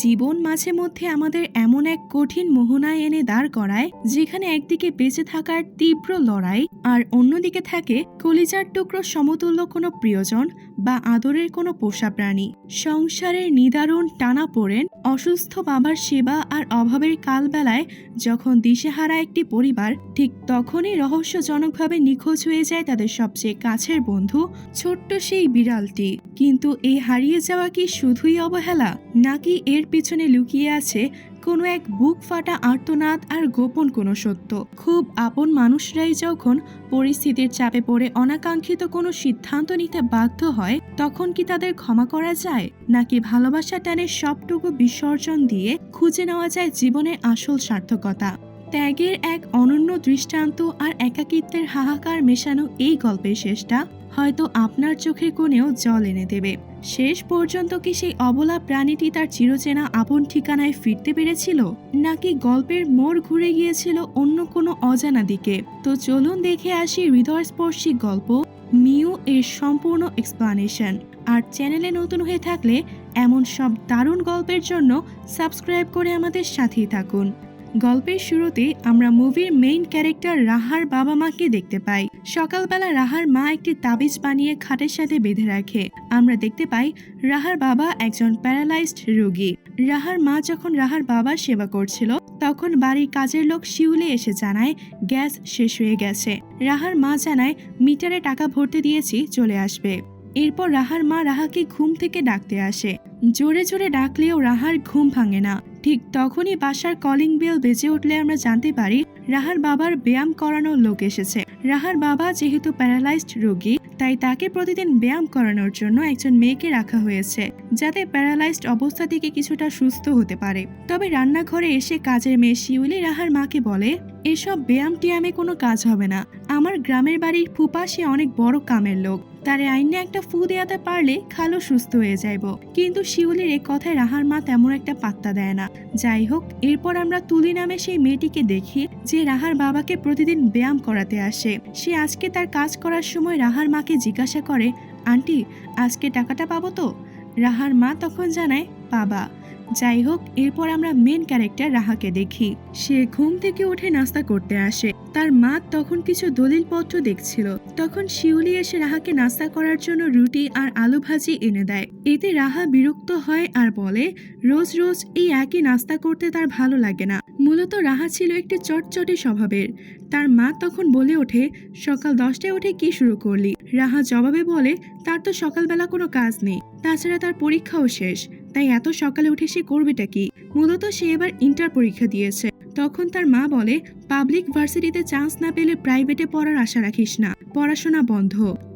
জীবন মাঝে মধ্যে আমাদের এমন এক কঠিন মোহনায় এনে দাঁড় করায়, যেখানে একদিকে বেঁচে থাকার তীব্র লড়াই আর অন্যদিকে থাকে কলিজার টুকরো সমতুল্য কোনো প্রিয়জন বা আদরের কোনো পোষা প্রাণী। সংসারের নিদারুণ টানাপোড়েন, অসুস্থ বাবার সেবা আর অভাবের কালবেলায় যখন দিশেহারা একটি পরিবার, ঠিক তখনই রহস্যজনকভাবে নিখোঁজ হয়ে যায় তাদের সবচেয়ে কাছের বন্ধু, ছোট্ট সেই বিড়ালটি। কিন্তু এই হারিয়ে যাওয়া কি শুধুই অবহেলা, নাকি এর পিছনে লুকিয়ে আছে কোনো এক বুক ফাটা আর্তনাদ আর গোপন কোনো সত্য? খুব আপন মানুষরাই যখন পরিস্থিতির চাপে পড়ে অনাকাঙ্ক্ষিত কোনো সিদ্ধান্ত নিতে বাধ্য হয়, তখন কি তাদের ক্ষমা করা যায়, নাকি ভালোবাসা টানে সবটুকু বিসর্জন দিয়ে খুঁজে নেওয়া যায় জীবনের আসল সার্থকতা? ত্যাগের এক অনন্য দৃষ্টান্ত আর একাকিত্বের হাহাকার মেশানো এই গল্পের শেষটা হয়তো আপনার চোখের কোণেও জল এনে দেবে। শেষ পর্যন্ত কি সেই অবলা প্রাণীটি তার চিরচেনা আপন ঠিকানায় ফিরতে পেরেছিল, নাকি গল্পের মোড় ঘুরে গিয়েছিল অন্য কোনো অজানা দিকে? তো চলুন দেখে আসি হৃদয়স্পর্শী গল্প মিউ এর সম্পূর্ণ এক্সপ্লানেশন। আর চ্যানেলে নতুন হয়ে থাকলে এমন সব দারুণ গল্পের জন্য সাবস্ক্রাইব করে আমাদের সাথেই থাকুন। গল্পের শুরুতে আমরা মুভির মেইন ক্যারেক্টার রাহার বাবা মাকে দেখতে পাই। সকালবেলা রাহার মা একটি তাবিজ বানিয়ে খাটের সাথে বেঁধে রাখে। আমরা দেখতে পাই রাহার বাবা একজন প্যারালাইজড রোগী। রাহার মা যখন রাহার বাবার সেবা করছিল, তখন বাড়ির কাজের লোক শিউলি এসে জানায় গ্যাস শেষ হয়ে গেছে। রাহার মা জানায় মিটারে টাকা ভরতে দিয়েছি, চলে আসবে। এরপর রাহার মা রাহাকে ঘুম থেকে ডাকতে আসে। জোরে জোরে ডাকলেও রাহার ঘুম ভাঙে না। ঠিক তখনই বাসার কলিং বেল বেজে উঠলে আমরা জানতে পারি রাহার বাবার ব্যায়াম করানোর লোক এসেছে। রাহার বাবা যেহেতু প্যারালাইজড রোগী, তাই তাকে প্রতিদিন ব্যায়াম করানোর জন্য একজন মেয়েকে রাখা হয়েছে, যাতে প্যারালাইজড অবস্থা থেকে কিছুটা সুস্থ হতে পারে। তবে রান্নাঘরে এসে কাজের মেয়ে শিউলি রাহার মাকে বলে, এসব ব্যায়াম টিয়ামে কোনো কাজ হবে না। আমার গ্রামের বাড়ির ফুপা, সে অনেক বড় কামের লোক, তারে আইনে একটা ফু দেওয়াতে পারলে খালো সুস্থ হয়ে যাইব। কিন্তু শিউলির এ কথায় রাহার মা তেমন একটা পাত্তা দেয় না। যাই হোক, এরপর আমরা তুলি নামে সেই মেয়েটিকে দেখি, যে রাহার বাবাকে প্রতিদিন ব্যায়াম করাতে আসে। সে আজকে তার কাজ করার সময় রাহার মাকে জিজ্ঞাসা করে, আন্টি, আজকে টাকাটা পাবো তো? রাহার মা তখন জানায়, পাবা। যাই হোক, এরপর আমরা মেন ক্যারেক্টার রাহাকে দেখি। সে ঘুম থেকে উঠে নাস্তা করতে আসে। তার মা তখন কিছু দলিলপত্র দেখছিল। তখন শিউলি এসে রাহাকে নাস্তা করার জন্য রুটি আর আলু ভাজি এনে দেয়। এতে রাহা বিরক্ত হয় আর বলে, রোজ রোজ এই একই নাস্তা করতে তার ভালো লাগে না। মূলত রাহা ছিল একটি চটচটে স্বভাবের। তার মা তখন বলে ওঠে, সকাল 10টায় উঠে কি শুরু করলি? রাহা জবাবে বলে, তার তো সকালবেলা কোনো কাজ নেই, তাছাড়া তার পরীক্ষাও শেষ, তাই এত সকালে উঠে সে করবেটা কি? মূলত সে এবার ইন্টার পরীক্ষা দিয়েছে। তখন তার মা বলে, পাবলিক ভার্সিটিতে চান্স না পেলে প্রাইভেটে পড়ার আশা রাখিস না, পড়াশোনা বন্ধ।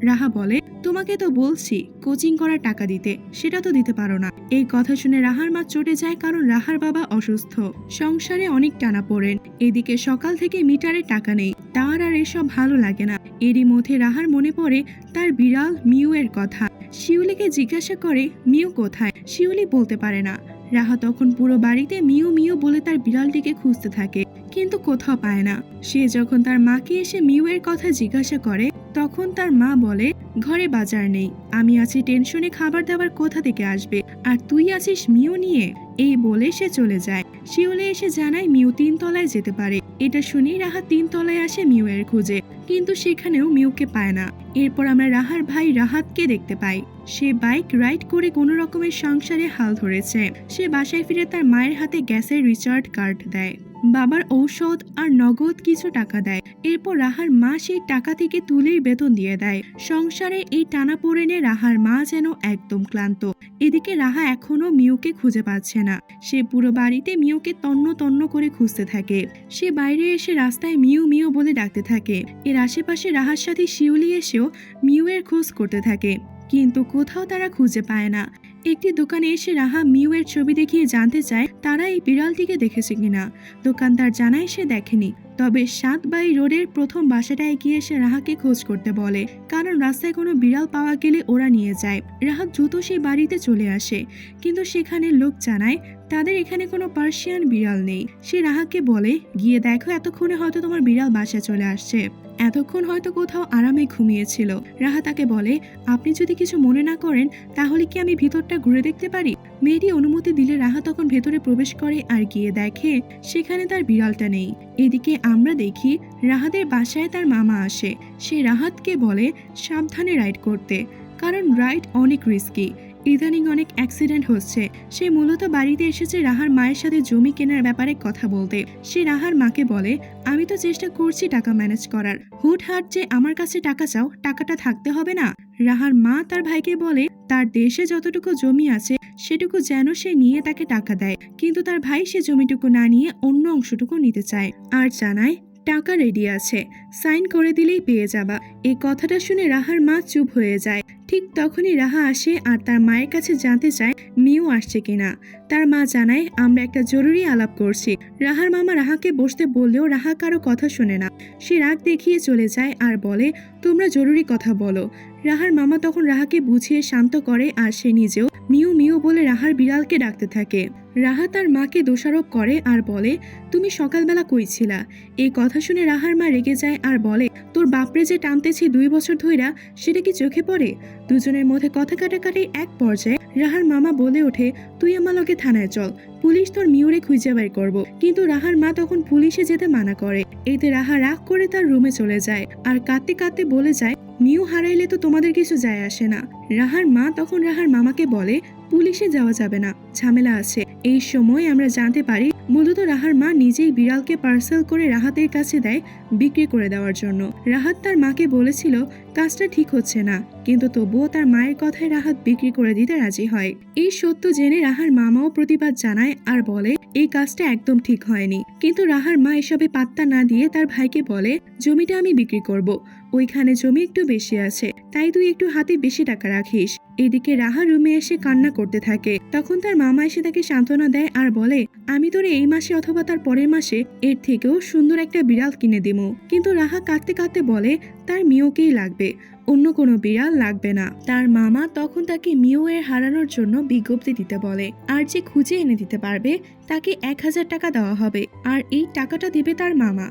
রাহা বলে, তোমাকে তো বলছি কোচিং করার টাকা দিতে, সেটা তো দিতে পারো না। এই কথা শুনে রাহার মা চটে যায়, কারণ রাহার বাবা অসুস্থ, সংসারে অনেক টানাপোড়েন। এদিকে সকাল থেকে মিটারে টাকা নেই, তার আর এসব ভালো লাগে না। এরই মধ্যে রাহার মনে পড়ে তার বিড়াল মিউ এর কথা। শিউলিকে জিজ্ঞাসা করে, মিউ কোথায়? শিউলি বলতে পারে না। রাহা তখন পুরো বাড়িতে মিউ মিউ বলে তার বিড়ালটিকে খুঁজতে থাকে, কিন্তু কোথাও পায় না। সে যখন তার মাকে এসে মিউ এর কথা জিজ্ঞাসা করে, তখন তার মা বলে, ঘরে বাজার নেই, আমি আছি টেনশনে, খাবার দাবার কোথা থেকে আসবে, আর তুই আছিস মিউ নিয়ে। এই বলে সে চলে যায়। শিউলি এসে জানায় মিউ 3 তলায় যেতে পারে। এটা শুনে রাহা 3 তলায় আসে মিউ এর খুঁজে, কিন্তু সেখানেও মিউকে পায় না। এরপর আমরা রাহার ভাই রাহাতকে দেখতে পাই। সে বাইক রাইড করে কোনো রকমের সংসারে হাল ধরেছে। সে বাসায় ফিরে তার মায়ের হাতে গ্যাসের রিচার্জ কার্ড দেয়, বাবার ঔষধ আর নগদ কিছু টাকা দেয়। এরপর রাহার মা সেই টাকা থেকে তুলির বেতন দিয়ে দেয়। সংসারে এই টানাপোড়েনে রাহার মা যেন একদম ক্লান্ত। এদিকে রাহা এখনো মিউকে খুঁজে পাচ্ছে না। সে পুরো বাড়িতে মিউকে তন্ন তন্ন করে খুঁজতে থাকে। সে বাইরে এসে রাস্তায় মিউ মিউ বলে ডাকতে থাকে। এর আশেপাশে রাহার সাথে শিউলি এসেও মিউ এর খোঁজ করতে থাকে, কিন্তু কোথাও তারা খুঁজে পায় না। একটি দোকানে এসে রাহা মিউ এর ছবি দেখিয়ে জানতে চায় তারা এই বিড়ালটিকে দেখেছে কিনা। দোকানদার জানায় সে দেখেনি, তবে 7 বাই রোডের প্রথম বাসাটায় গিয়ে সে রাহাকে খোঁজ করতে বলে, কারণ রাস্তায় কোনো বিড়াল পাওয়া গেলে ওরা নিয়ে যায়। রাহা দ্রুত সেই বাড়িতে চলে আসে, কিন্তু সেখানে লোক জানায় তাদের এখানে কোনো পার্সিয়ান বিড়াল নেই। সে রাহাকে বলে, গিয়ে দেখো, এতক্ষণে হয়তো তোমার বিড়াল বাসায় চলে আসছে, এতক্ষণ হয়তো কোথাও আরামে ঘুমিয়েছিল। রাহা তাকে বলে, আপনি যদি কিছু মনে না করেন তাহলে কি আমি ভিতরটা ঘুরে দেখতে পারি? মেয়েটি অনুমতি দিলে রাহা তখন ভেতরে প্রবেশ করে আর গিয়ে দেখে সেখানে তার বিড়ালটা নেই। এদিকে আমরা দেখি রাহাতের বাসায় তার মামা আসে। সে রাহাতকে বলে সাবধানে রাইড করতে, কারণ রাইড অনেক রিস্কি। ইদানিং অনেক অ্যাক্সিডেন্ট হচ্ছে। সে মূলত বাড়িতে এসেছে রাহার মায়ের সাথে জমি কেনার ব্যাপারে কথা বলতে। সে রাহার মাকে বলে, আমি তো চেষ্টা করছি টাকা ম্যানেজ করার, হুটহাট যে আমার কাছে টাকা চাও, টাকাটা থাকতে হবে না। রাহার মা তার ভাইকে বলে তার দেশে যতটুকু জমি আছে সেটুকু যেন সে নিয়ে তাকে টাকা দেয়, কিন্তু তার ভাই সে জমিটুকু না নিয়ে অন্য অংশটুকু নিতে চায় আর জানায় টাকা রেডি আছে, সাইন করে দিলেই পেয়ে যাবা। এই কথাটা শুনে রাহার মা চুপ হয়ে যায়। ঠিক তখনই রাহা আসে আর তার মায়ের কাছে জানতে চায় মিউ আসছে কিনা। তার মা জানায় আমরা একটা জরুরি আলাপ করছি। রাহার মামা রাহাকে বসতে বললেও রাহা কারো কথা শোনে না। সে রাগ দেখিয়ে চলে যায় আর বলে তোমরা জরুরি কথা বলো। রাহার মামা তখন রাহাকে বুঝিয়ে শান্ত করে আর সে নিজেও মিউ মিউ বলে রাহার বিড়ালকে ডাকতে থাকে। রাহা তার মাকে দোষারোপ করে আর বলে তুমি সকালবেলা কই ছিলা। এই কথা শুনে রাহার মা রেগে যায় আর বলে তোর বাপরে যে টানতেছি 2 বছর ধইরা, সেটা কি চোখে পড়ে। দুজনের মধ্যে কথা কাটাকাটির এক পর্যায়ে রাহার মামা বলে ওঠে তুই আমার লগে থানায় চল, পুলিশ তোর মিউরে খুঁজে বের করবো। কিন্তু রাহার মা তখন পুলিশে যেতে মানা করে। এতে রাহা রাগ করে তার রুমে চলে যায় আর কাঁদতে কাঁদতে বলে যায় মিউ হারাইলে তো তোমাদের কিছু যায় আসে না। রাহার মা তখন রাহার মামাকে বলে পুলিশে যাওয়া যাবে না, ঝামেলা আছে। এই সময় আমরা জানতে পারি মূলত রাহার মা নিজেই বিড়ালকে পার্সেল করে রাহাতের কাছে দেয় বিক্রি করে দেওয়ার জন্য। রাহাত তার মাকে বলেছিল কাজটা ঠিক হচ্ছে না, কিন্তু তবুও তার মায়ের কথায় রাহাত বিক্রি করে দিতে রাজি হয়। এই সত্য জেনে রাহার মামাও প্রতিবাদ জানায় আর বলে এই কাজটা একদম ঠিক হয়নি। কিন্তু রাহার মা এসবে পাত্তা না দিয়ে তার ভাইকে বলে জমিটা আমি বিক্রি করব, ওইখানে জমি একটু বেশি আছে, তাই তুই একটু হাতে বেশি টাকা রাখিস। এদিকে রাহা রুমে এসে কান্না করতে থাকে। তখন তার মামা এসে তাকে সান্ত্বনা দেয় আর বলে আমি তোরে এই মাসে অথবা তার পরের মাসে এর থেকেও সুন্দর একটা বিড়াল কিনে দিব। কিন্তু রাহা কাঁদতে কাঁদতে বলে তার মিউকেই লাগবে, অন্য কোনো বিড়াল লাগবে না। তার মামা তখন তাকে মিউ এর হারানোর জন্য বিজ্ঞপ্তি দিতে বলে আর যে খুঁজে এনে দিতে পারবে তাকে 1000 টাকা দেওয়া হবে আর এই টাকাটা দিবে তার মামা।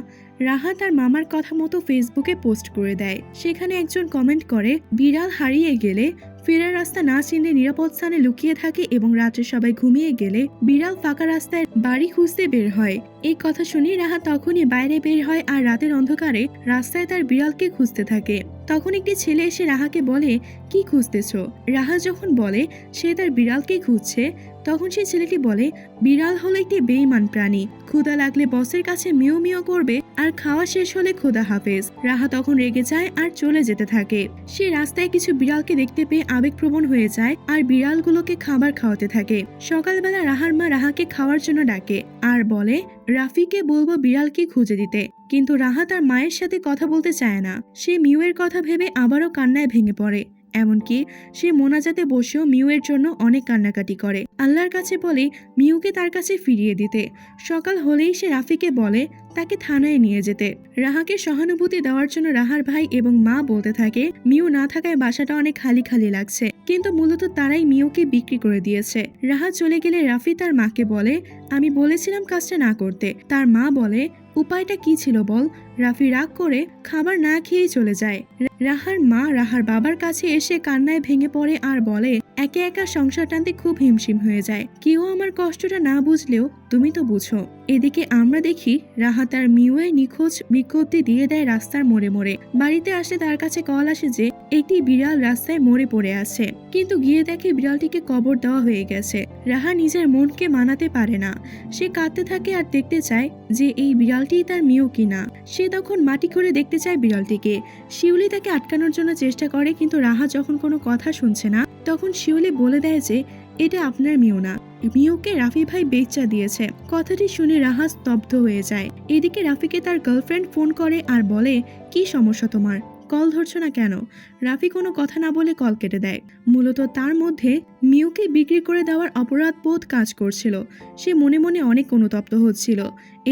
রাহা তার মামার কথা মতো ফেসবুকে পোস্ট করে দেয়। সেখানে একজন কমেন্ট করে বিড়াল হারিয়ে গেলে ফেরার রাস্তা না চিনলে নিরাপদ স্থানে লুকিয়ে থাকে এবং রাত্রে সবাই ঘুমিয়ে গেলে বিড়াল ফাঁকা রাস্তায় বাড়ি খুঁজতে বের হয়। এই কথা শুনে রাহা তখনই বাইরে বের হয় আর রাতের অন্ধকারে রাস্তায় তার বিড়ালকে খুঁজতে থাকে। তখন একটি ছেলে এসে রাহাকে বলে কি খুঁজতেছো। রাহা যখন বলে সে তার বিড়ালকে খুঁজছে, তখন সেই ছেলেটি বলে বিড়াল হলো একটি বেঈমান প্রাণী, ক্ষুধা লাগলে বসের কাছে মিউ মিউ করবে আর খাওয়া শেষ হলে খোদা হাফেজ। রাহা তখন রেগে যায় আর চলে যেতে থাকে। সে রাস্তায় কিছু বিড়ালকে দেখতে পেয়ে আবেগপ্রবণ হয়ে যায় আর বিড়ালগুলোকে খাবার খাওয়াতে থাকে। সকালবেলা রাহার মা রাহাকে খাওয়ার জন্য ডাকে আর বলে রাফিকে বলবো বিড়ালকে খুঁজে দিতে, কিন্তু রাহা তার মায়ের সাথে কথা বলতে চায় না। সে মিউয়ের কথা ভেবে আবারও কান্নায় ভেঙে পড়ে। এমনকি সে মোনাজাতে বসেও মিউয়ের জন্য অনেক কান্নাকাটি করে, আল্লাহর কাছে বলে মিউকে তার কাছে ফিরিয়ে দিতে। সকাল হলেই সে রাফিকে বলে তাকে থানায় নিয়ে যেতে। রাহাকে সহানুভূতি দেওয়ার জন্য রাহার ভাই এবং মা বলতে থাকে মিউ না থাকায় বাসাটা অনেক খালি খালি লাগছে, কিন্তু মূলত তারাই মিউকে বিক্রি করে দিয়েছে। রাহা চলে গেলে রাফি তার মাকে বলে আমি বলেছিলাম কাজটা না করতে। তার মা বলে উপায়টা কি ছিল বল। রাফি রাগ করে খাবার না খেয়েই চলে যায়। রাহার মা রাহার বাবার কাছে এসে কান্নায় ভেঙে পড়ে আর বলে একে একা সংসার টানতে খুব হিমশিম হয়ে যায়, কেউ আমার কষ্টটা না বুঝলেও তুমি তো বুঝো। এদিকে আমরা দেখি রাহা তার মিউয়ের নিখোঁজ বিজ্ঞপ্তি দিয়ে দেয় রাস্তার মোড়ে মোড়ে। বাড়িতে আসলে তার কাছে কল আসে যে একটি বিড়াল রাস্তায় মরে পড়ে আছে, কিন্তু গিয়ে দেখে বিড়ালটিকে কবর দেওয়া হয়ে গেছে। রাহা নিজের মনকে মানাতে পারে না। সে কাঁদতে থাকে আর দেখতে চায় যে এই বিড়ালটি তার মিউ কিনা। সে তখন মাটি করে দেখতে চায় বিড়ালটিকে। শিউলি তাকে আটকানোর জন্য চেষ্টা করে, কিন্তু রাহা যখন কোনো কথা শুনছে না তখন শিউলি বলে দেয় যে এটা আপনার মিউ না, মিউকে রাফি ভাই বেচা দিয়েছে। কথাটি শুনে রাহা স্তব্ধ হয়ে যায়। এদিকে রাফিকে তার গার্লফ্রেন্ড ফোন করে আর বলে কি সমস্যা তোমার, কল ধরছো না কেন। রাফি কোনো কথা না বলে কল কেটে দেয়। মূলত তার মধ্যে মিউকে বিক্রি করে দেওয়ার অপরাধ বোধ কাজ করছিল। সে মনে মনে অনেক অনুতপ্ত হচ্ছিল।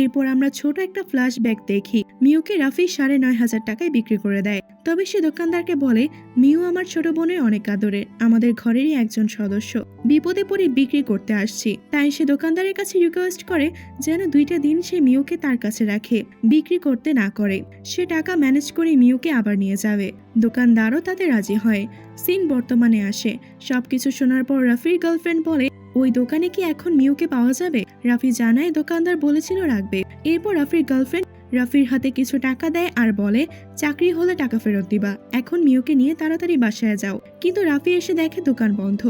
এরপর আমরা ছোট একটা ফ্ল্যাশব্যাক দেখি। মিউকে রাফি 9,500 টাকায় বিক্রি করে দেয়। তবে সে দোকানদারকে বলে মিউ আমার ছোট বোনের অনেক আদরের, আমাদের ঘরেরই একজন সদস্য, বিপদে পড়ে বিক্রি করতে আসছি। তাই সে দোকানদারের কাছে রিকোয়েস্ট করে যেন 2টা দিন সে মিউকে তার কাছে রাখে, বিক্রি করতে না করে। সে টাকা ম্যানেজ করে মিউকে আবার নিয়ে যাবে। দোকানদারও তাতে রাজি হয়। সিন বর্তমানে আসে। সবকিছু শোনার পর রাফির গার্লফ্রেন্ড বলে ওই দোকানে কি এখন মিউকে পাওয়া যাবে? রাফি জানায় দোকানদার বলেছিল রাখবে। এরপর রাফির গার্লফ্রেন্ড রাফির হাতে কিছু টাকা দেয় আর বলে চাকরি হলে টাকা ফেরত দিবা, এখন মিউকে নিয়ে তাড়াতাড়ি বাসায় যাও। কিন্তু রাফি এসে দেখে দোকান বন্ধ।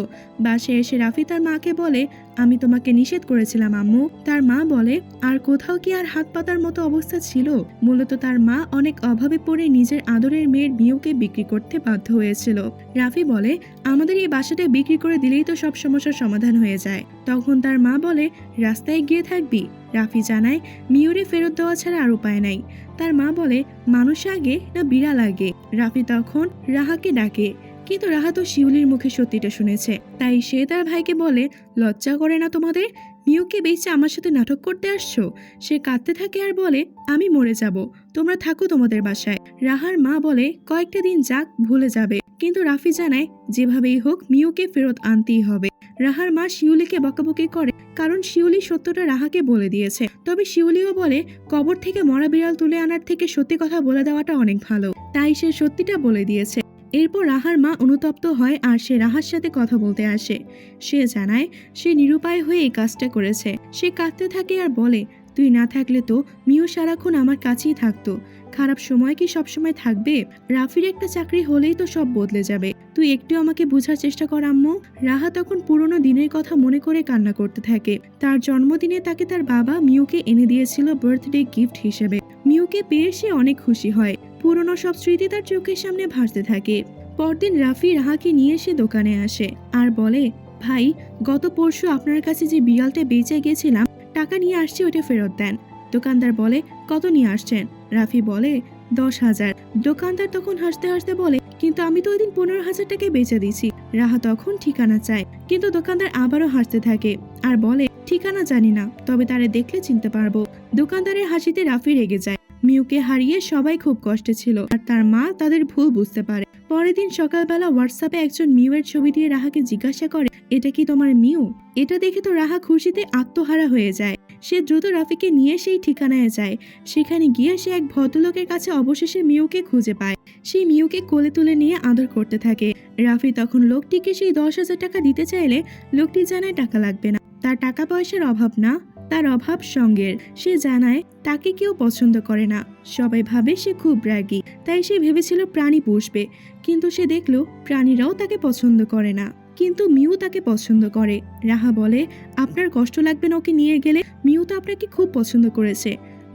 বাসায় এসে রাফি তার মাকে বলে আমি তোমাকে নিষেধ করেছিলাম আম্মু। তার মা বলে আর কোথাও কি আর হাত পাতার মতো অবস্থা ছিল? মূলত তার মা অনেক অভাবে পড়ে নিজের আদরের মেয়ের মিউকে বিক্রি করতে বাধ্য হয়েছিল। রাফি বলে আমাদের এই বাসাটা বিক্রি করে দিলেই তো সব সমস্যার সমাধান হয়ে যায়। তখন তার মা বলে রাস্তায় গিয়ে থাকবি? রাফি জানায় মিউরে ফেরত দেওয়া ছাড়া আর উপায় নাই। তার মা বলে মানুষ আগে না বিড়াল আগে? রাফি তখন রাহাকে ডাকে, কিন্তু রাহা তো শিউলির মুখে সত্যিটা শুনেছে, তাই সে তার ভাইকে বলে লজ্জা করে না তোমাদের? মিউকে বেঁচে আমার সাথে নাটক করতে আসছো? সে কাঁদতে থাকে আর বলে আমি মরে যাব, তোমরা থাকো তোমাদের বাসায়। রাহার মা বলে কয়েকটা দিন যাক, ভুলে যাবে। কিন্তু রাফি জানায় যেভাবেই হোক মিউকে ফেরত আনতেই হবে। রাহার মা শিউলিকে বকাবকি করে, কারণ শিউলি সত্যটা রাহাকে বলে দিয়েছে। তবে শিউলিও বলে কবর থেকে মরা বিড়াল তুলে আনার থেকে সত্যি কথা বলে দেওয়াটা অনেক ভালো, তাই সে সত্যিটা বলে দিয়েছে। এরপর রাহার মা অনুতপ্ত হয় আর সে রাহার সাথে কথা বলতে আসে। সে জানায় সে নিরুপায় হয়ে এই কাজটা করেছে। সে কাঁদতে থাকে আর বলে তুই না থাকলে তো মিউ সারাক্ষণ আমার কাছেই থাকতো। খারাপ সময় কি সবসময় থাকবে? রাফির একটা চাকরি হলেই তো সব বদলে যাবে। তুই একটু আমাকে বোঝার চেষ্টা কর আম্মু। রাহা তখন পুরনো দিনের কথা মনে করে কান্না করতে থাকে। তার জন্মদিনে তাকে তার বাবা মিউকে এনে দিয়েছিল বার্থডে গিফট হিসেবে। মিউকে পেয়ে সে অনেক খুশি হয়। পুরনো সব স্মৃতি তার চোখের সামনে ভাসতে থাকে। পরদিন রাফি রাহাকে নিয়ে এসে দোকানে আসে আর বলে ভাই, গত পরশু আপনার কাছে যে বিড়ালটা বেচে গেছিলাম টাকা নিয়ে আসছি, ওটা ফেরত দেন। দোকানদার বলে কত নিয়ে আসছেন? রাফি বলে 10,000। দোকানদার তখন হাসতে হাসতে বলে কিন্তু আমি তো ওই দিন 15,000 টাকায় বেচে দিয়েছি। রাহা তখন ঠিকানা চায়, কিন্তু দোকানদার আবারও হাসতে থাকে আর বলে ঠিকানা জানি না, তবে তারে দেখলে চিনতে পারবো। দোকানদারের হাসিতে রাফি রেগে যায়। মিউকে হারিয়ে সবাই খুব কষ্টে ছিল আর তার মা তাদের ভুল বুঝতে পারে। পরের দিন সকালবেলা হোয়াটসঅ্যাপে একজন মিউয়ের ছবি দিয়ে রাহাকে জিজ্ঞাসা করে এটা কি তোমার মিউ? এটা দেখে তো রাহা খুশিতে আত্মহারা হয়ে যায়। সে দ্রুত রাফিকে নিয়ে সেই ঠিকানায় যায়। সেখানে গিয়ে সে এক ভদ্রলোকের কাছে অবশেষে মিউকে খুঁজে পায়। সেই মিউকে কোলে তুলে নিয়ে আদর করতে থাকে। রাফি তখন লোকটিকে সেই 10,000 টাকা দিতে চাইলে লোকটি জানায় টাকা লাগবে না, তার টাকা পয়সার অভাব না, তার অভাব সঙ্গের। সে জানায় তাকে কেউ পছন্দ করে না, সবাই ভাবে সে খুব রাগী, তাই সে ভেবেছিল প্রাণী পুষবে। কিন্তু সে দেখলো প্রাণীরাও তাকে পছন্দ করে না, কিন্তু মিউ তাকে পছন্দ করে। রাহা বলে আপনার কষ্ট লাগবে না ওকে নিয়ে গেলে? মিউ তো আপনাকে খুব পছন্দ করেছে।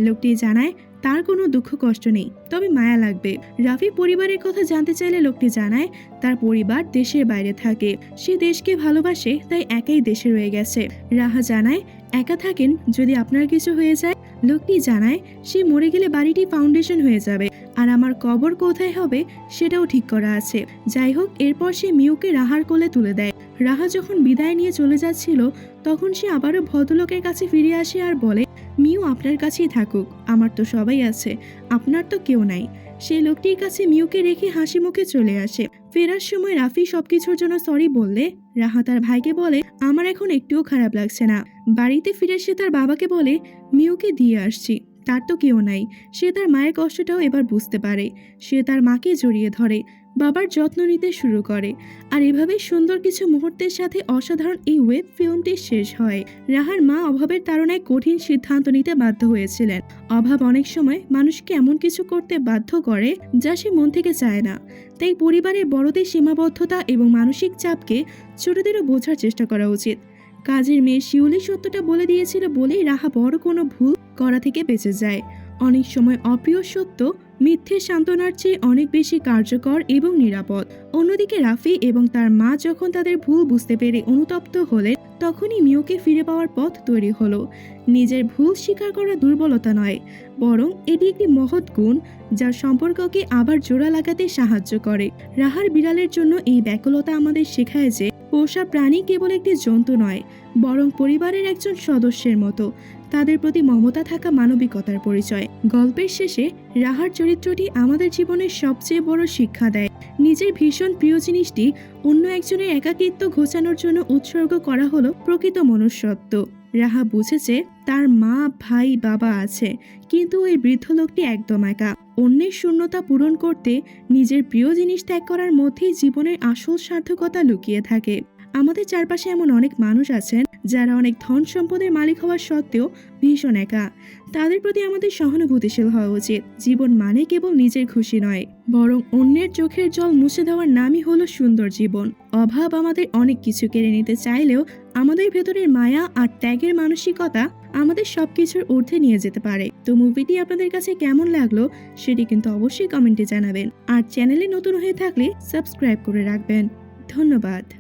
লোকটি জানায় তার কোনো দুঃখ কষ্ট নেই, তবে মায়া লাগবে। রাফি পরিবারের কথা জানতে চাইলে লোকটি জানায় তার পরিবার দেশের বাইরে থাকে, সে দেশকে ভালোবাসে তাই একাই দেশে রয়ে গেছে। রাহা জানায় একা থাকেন, যদি আপনার কিছু হয়ে যায়। লোকটি জানায় সে মরে গেলে বাড়িটি ফাউন্ডেশন হয়ে যাবে আর আমার কবর কোথায় হবে সেটাও ঠিক করা আছে। যাই হোক, এরপর সে মিউকে রাহার কোলে তুলে দেয়। রাহা যখন বিদায় নিয়ে চলে যাচ্ছিল তখন সে আবারও ভদ্রলোকের কাছে ফিরে আসে আর বলে মিউ আপনার কাছেই থাকুক, আমার তো সবাই আছে, আপনার তো কেউ নাই। সেই লোকটির কাছে মিউকে রেখে হাসি মুখে চলে আসে। ফেরার সময় রাফি সবকিছুর জন্য সরি বললে রাহা তার ভাইকে বলে আমার এখন একটুও খারাপ লাগছে না। বাড়িতে ফিরে সে তার বাবাকে বলে মিউকে দিয়ে আসছি, তার তো কেউ নাই। সে তার মায়ের কষ্টটাও এবার বুঝতে পারে। সে তার মাকে জড়িয়ে ধরে, বাবার যত্ন নিতে শুরু করে। আর এভাবেই সুন্দর কিছু মুহূর্তের সাথে অসাধারণ এই ওয়েব ফিল্মটি শেষ হয়। রাহার মা অভাবের তাড়নায় কঠিন সিদ্ধান্ত নিতে বাধ্য হয়েছিলেন। অভাব অনেক সময় মানুষকে এমন কিছু করতে বাধ্য করে যা সে মন থেকে চায় না। তাই পরিবারের বড়দের সীমাবদ্ধতা এবং মানসিক চাপকে ছোটদেরও বোঝার চেষ্টা করা উচিত। কাজের মেয়ে শিউলি সত্যটা বলে দিয়েছিল বলেই রাহা বড় কোনো ভুল করা থেকে বেঁচে যায়। অনেক সময় অপ্রিয় সত্য মিথ্যে সান্ত্বনার চেয়ে অনেক বেশি কার্যকর এবং নিরাপদ। অন্যদিকে রাফি এবং তার মা যখন তাদের ভুল বুঝতে পেরে অনুতপ্ত হলেন তখনই মিউকে ফিরে পাওয়ার পথ তৈরি হলো। নিজের ভুল স্বীকার করা দুর্বলতা নয়, বরং এটি একটি মহৎ গুণ যা সম্পর্ককে আবার জোড়া লাগাতে সাহায্য করে। রাহার বিড়ালের জন্য এই ব্যাকুলতা আমাদের শেখায় যে পোষা প্রাণী কেবল একটি জন্তু নয়, বরং পরিবারের একজন সদস্যের মতো। তাদের প্রতি মমতা থাকা মানবিকতার পরিচয়। গল্পের শেষে রাহার চরিত্রটি আমাদের জীবনের সবচেয়ে বড় শিক্ষা দেয়। নিজের ভীষণ প্রিয় জিনিসটি অন্য একজনের একাকিত্ব ঘোচানোর জন্য উৎসর্গ করা হলো প্রকৃত মনুষ্যত্ব। রাহা বুঝেছে তার মা, ভাই, বাবা আছে, কিন্তু ওই বৃদ্ধ লোকটি একদম একা। অন্যের শূন্যতা পূরণ করতে নিজের প্রিয় জিনিস ত্যাগ করার মধ্যেই জীবনের আসল সার্থকতা লুকিয়ে থাকে। আমাদের চারপাশে এমন অনেক মানুষ আছেন যারা অনেক ধন সম্পদের মালিক হওয়া সত্ত্বেও ভীষণ একা। তাদের প্রতি আমাদের সহানুভূতিশীল হওয়া উচিত। জীবন মানে কেবল নিজের খুশি নয়, বরং অন্যের চোখের জল মুছে দেওয়ার নামই হলো সুন্দর জীবন। অভাব আমাদের অনেক কিছু কেড়ে নিতে চাইলেও আমাদের ভেতরের মায়া আর ত্যাগের মানসিকতা আমাদের সবকিছুর ঊর্ধ্বে নিয়ে যেতে পারে। তো মুভিটি আপনাদের কাছে কেমন লাগলো সেটি কিন্তু অবশ্যই কমেন্টে জানাবেন। আর চ্যানেলে নতুন হয়ে থাকলে সাবস্ক্রাইব করে রাখবেন। ধন্যবাদ।